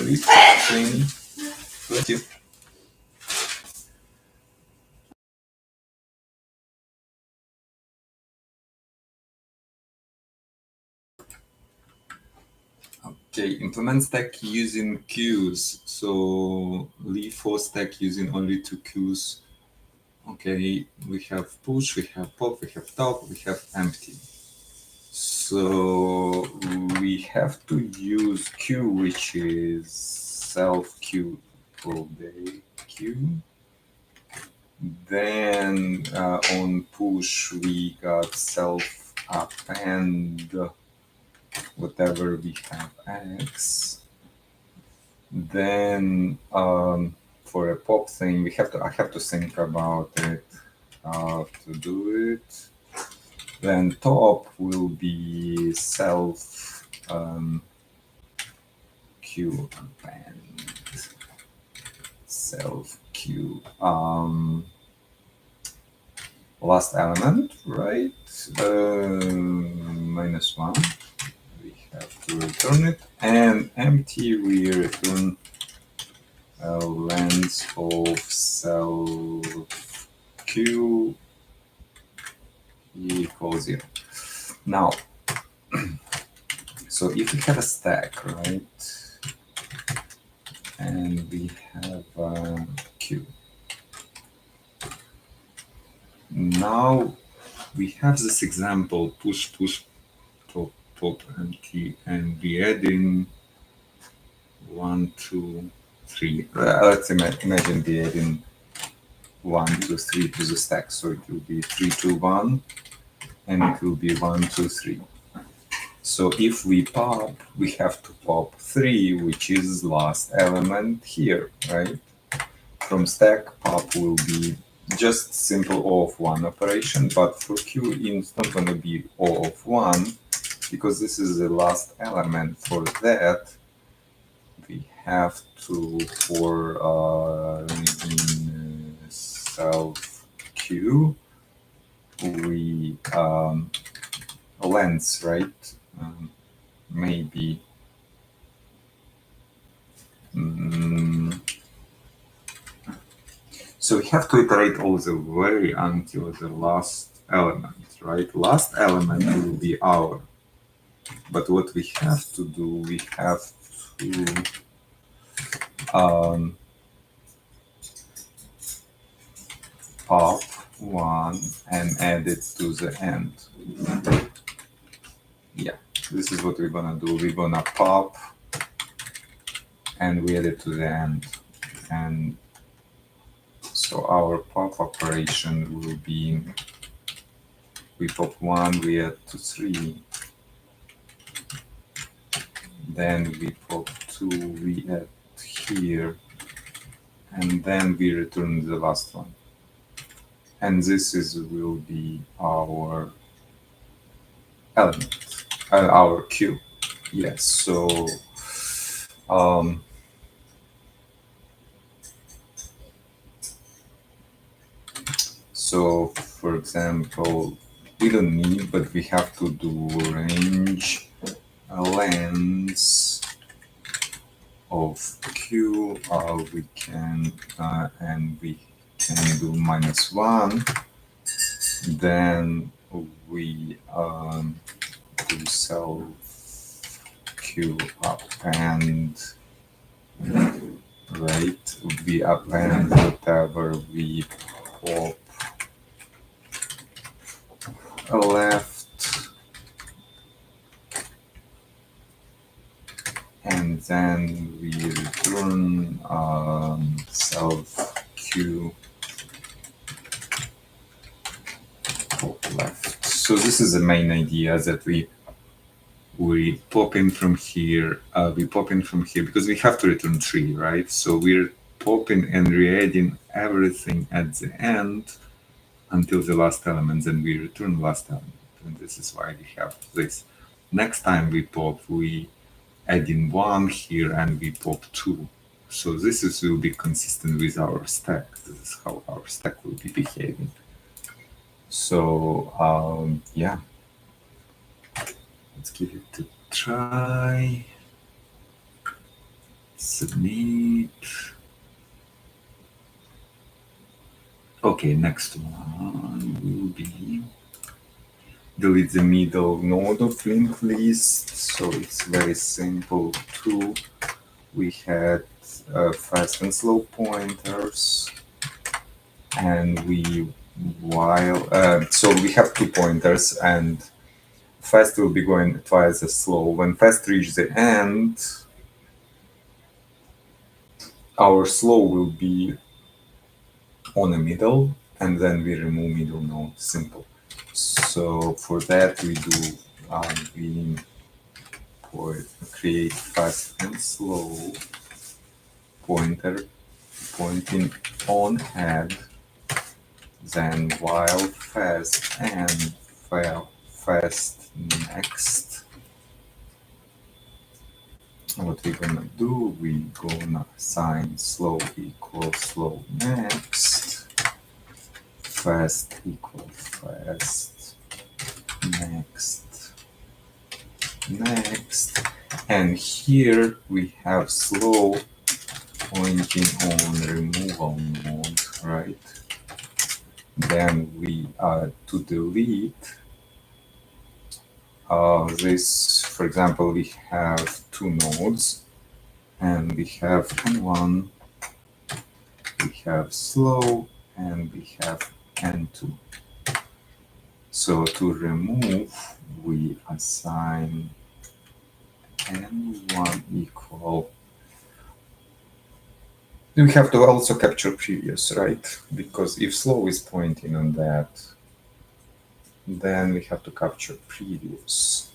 brief training. Thank you. Okay, implement stack using queues. So leave for stack using only 2 queues. Okay, we have push, we have pop, we have top, we have empty. So we have to use queue, which is self queue all day queue. Then on push we got self append whatever we have x. Then for a pop thing I have to think about it, how to do it. Then top will be self queue append self queue last element, right? -1. We have to return it, and empty we return length of self queue equals 0. Now, so if we have a stack, right, and we have a queue. Now we have this example push, push, pop, pop, empty, and we add in 1, 2, 3. Let's imagine we add in 1, 2, 3 to the stack. So it will be 3, 2, 1, and it will be 1, 2, 3. So if we pop, we have to pop 3, which is last element here, right? From stack, pop will be just simple O of 1 operation, but for Q, it's not going to be O of 1, because this is the last element. For that, we have to, for in self Q, we length, right? Maybe so we have to iterate all the way until the last element, right? Last element will be our. But what we have to do, we have to pop 1 and add it to the end. Yeah, this is what we're gonna do. We're gonna pop and we add it to the end. And so our pop operation will be, we pop 1, we add to 3. Then we pop 2, we add here. And then we return the last one. And this will be our element, our queue. Yes, so so for example, we don't need, but we have to do range length of q. We can and we can do -1. Then we do self q append, right? We append whatever we pop left, and then we return self q pop left. So this is the main idea, that we pop in from here. We pop in from here because we have to return 3, right? So we're popping and re-adding everything at the end until the last element, then we return last element. And this is why we have this. Next time we pop, we add in 1 here and we pop 2. So this will be consistent with our stack. This is how our stack will be behaving. So yeah, let's give it a try. Submit. Okay, next one will be delete the middle node of linked list. So it's very simple too. We had fast and slow pointers, and so we have 2 pointers, and fast will be going twice as slow. When fast reaches the end, our slow will be on the middle, and then we remove middle node. Simple. So for that we do we create fast and slow pointer pointing on head, then while fast and fast next. What we're gonna do, we gonna assign slow equal slow next, fast equal fast next, and here we have slow pointing on removal node, right? Then we to delete this, for example, we have 2 nodes, and we have N1, we have slow, and we have N2. So to remove, we assign N1 equal. We have to also capture previous, right? Because if slow is pointing on that, then we have to capture previous.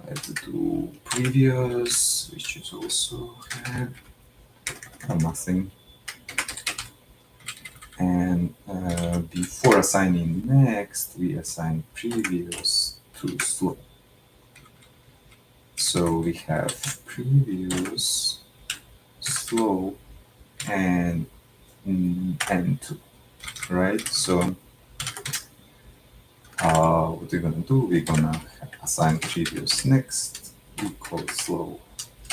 Let's do previous, which is also head, nothing. And before assigning next, we assign previous to slow. So we have previous, slow, and N2, right? So what we're gonna do, we're gonna assign previous next equal slow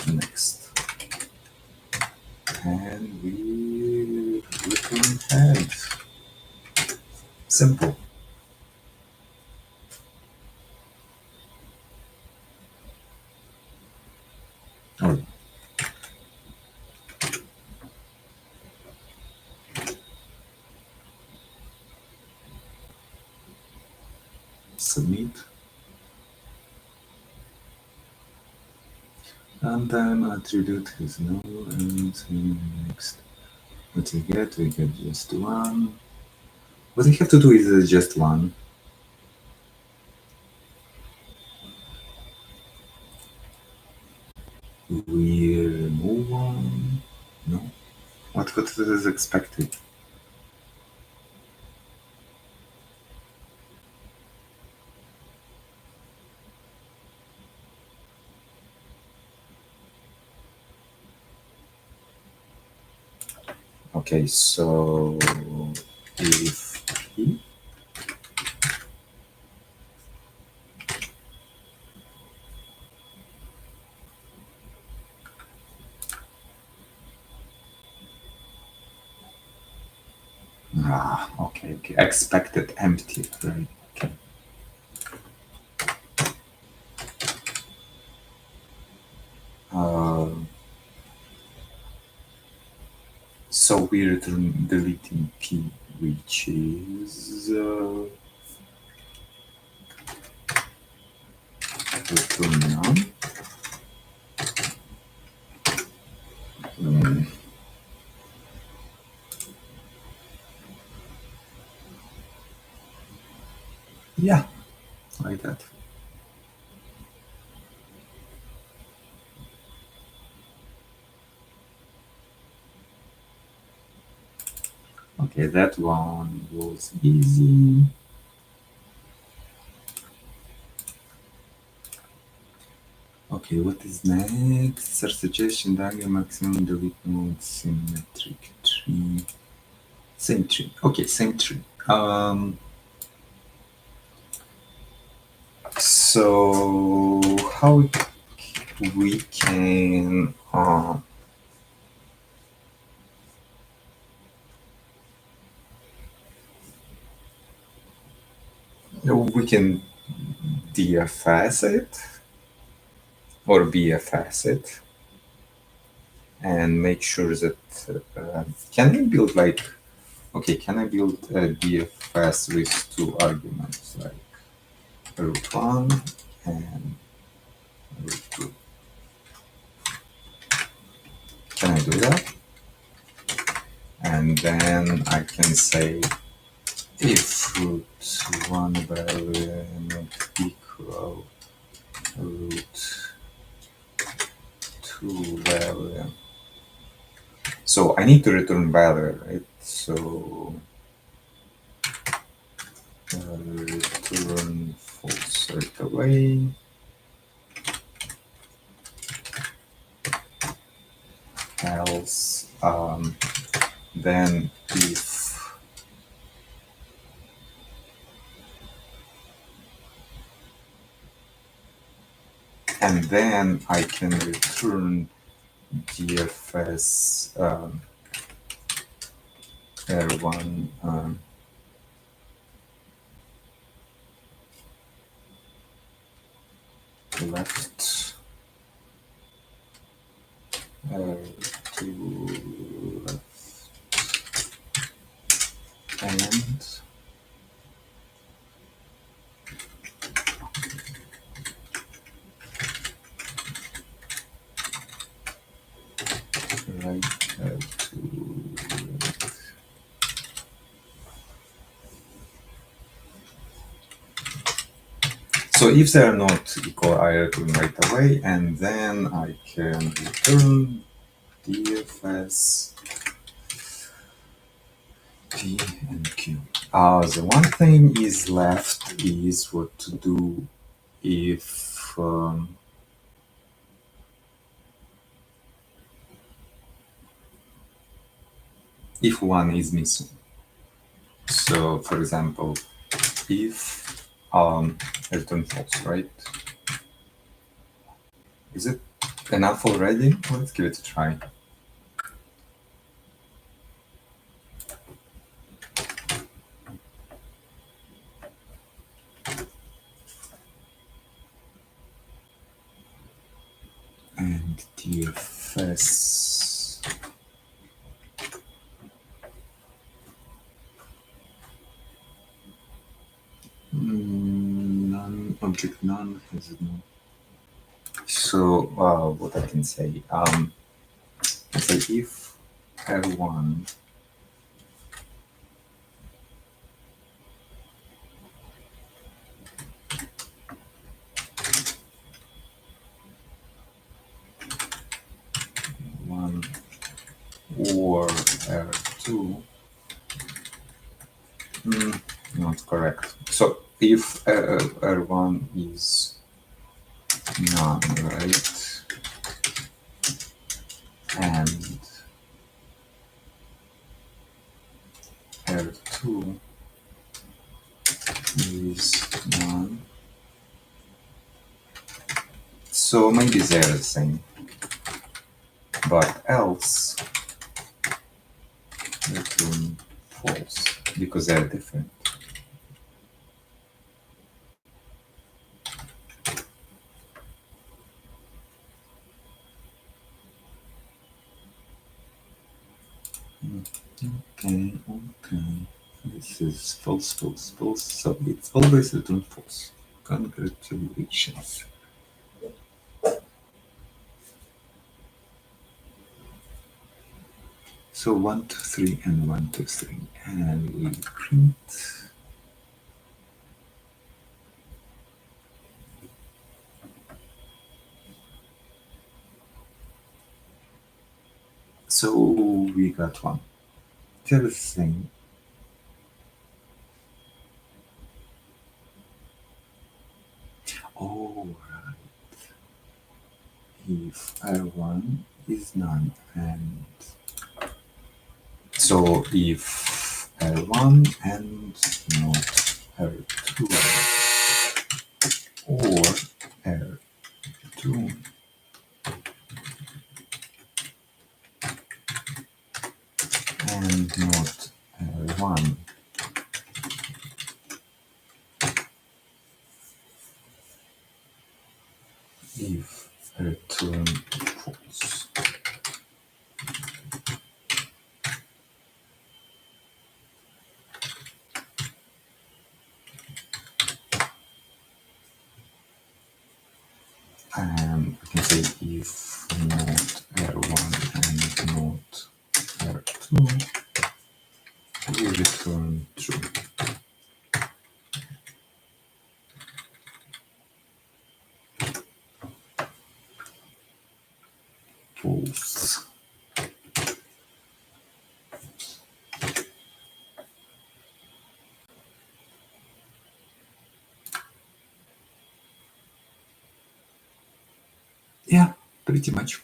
next, and we return head. Simple. Or submit. And then attribute is null, and next. What we get just 1. What we have to do is just 1. We remove 1. No. What is expected? Okay, so if P okay, expected empty, right? Okay. So we return deleting P, which is return none. Yeah, like that. Okay, that one was easy. Okay, what is next? Search suggestion, diagram, maximum delete node, symmetric tree. Same tree. Okay, same tree. So how we can DFS it or BFS it and make sure that can we build like, okay, can I build a DFS with two arguments like root 1 and root 2? Can I do that? And then I can say if root 1 value not equal root 2 value. So I need to return value, right? So return false right away. Else, then if and then I can return DFS R1 left R2 left and right R2 left. So if they are not equal, I return right away, and then I can return DFS P and Q. The one thing is left is what to do if one is missing. So, for example, if return false, right? Is it enough already? Let's give it a try. And DFS none, object none has it no. So what I can say, say if R1 1 or R2 not correct. So if R1 is none, right, and R2 is none, so maybe they're the same, but else return false because they're different. Okay. This is false, false, false. So it's always return false. Congratulations. So 1, 2, 3, and 1, 2, 3, and we print. So we got 1. Tell the same. Oh, right. If R1 is none, and so if R1 and not R2 or R2 and not R1. If return false. And I can say if not R1 and not R2, we return true. False. Yeah, pretty much.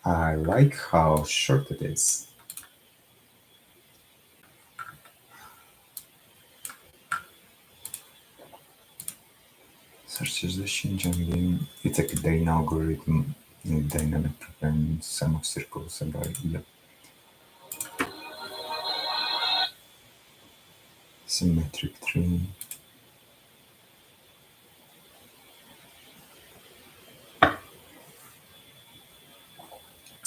I like how short it is. Search suggestion generating. It's like a Dane algorithm, dynamic programming, sum of circles about the symmetric tree.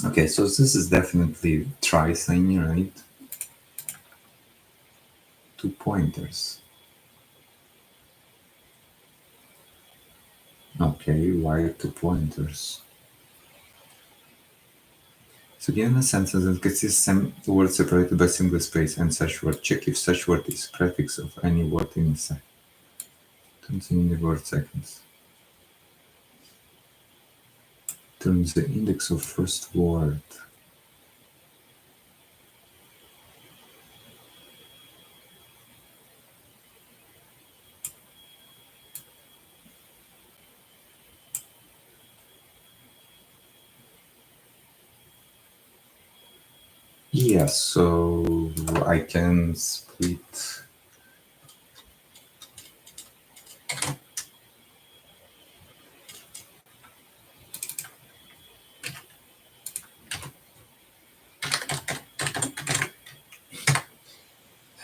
Okay, so this is definitely tri-sign, right? 2 pointers. Okay, why 2 pointers? So given a sentence that consists some word separated by single space and such word, check if such word is prefix of any word inside. Turns in the word seconds. Turns the index of first word. Yeah, so I can split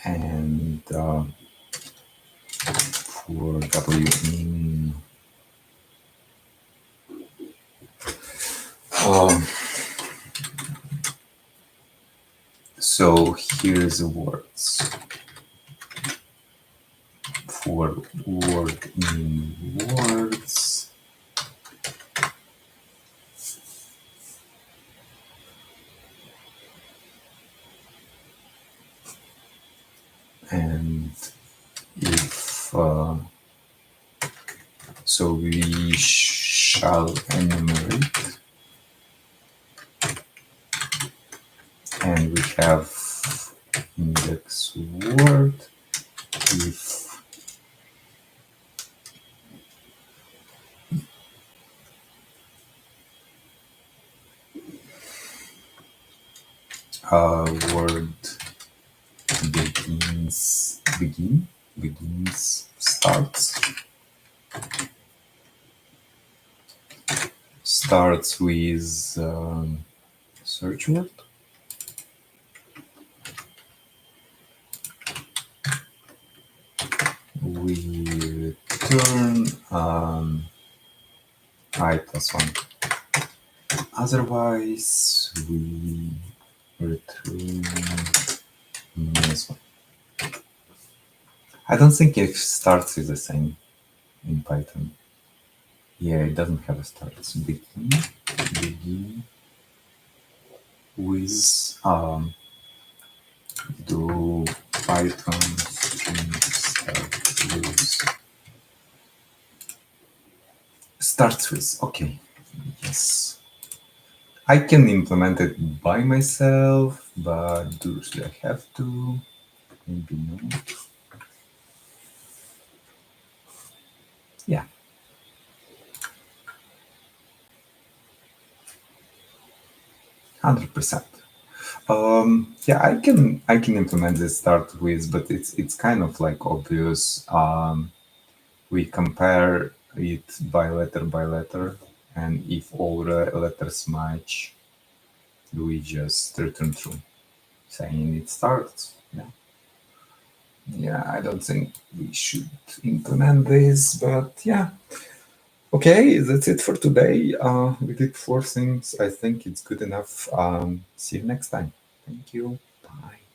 and for W in so here's the words for word in words. And if so we shall enumerate, and we have index word if word starts with search word. We return I plus 1. Otherwise, we return -1. I don't think if starts is the same in Python. Yeah, it doesn't have a start. It's begin with do Python string start with starts with. Okay, yes. I can implement it by myself, but do I have to? Maybe not. Yeah. %. Yeah, I can implement this start with, but it's kind of like obvious. We compare it by letter, and if all the letters match, we just return true. saying it starts. Yeah, I don't think we should implement this, but yeah. Okay, that's it for today. We did 4 things. I think it's good enough. See you next time. Thank you. Bye.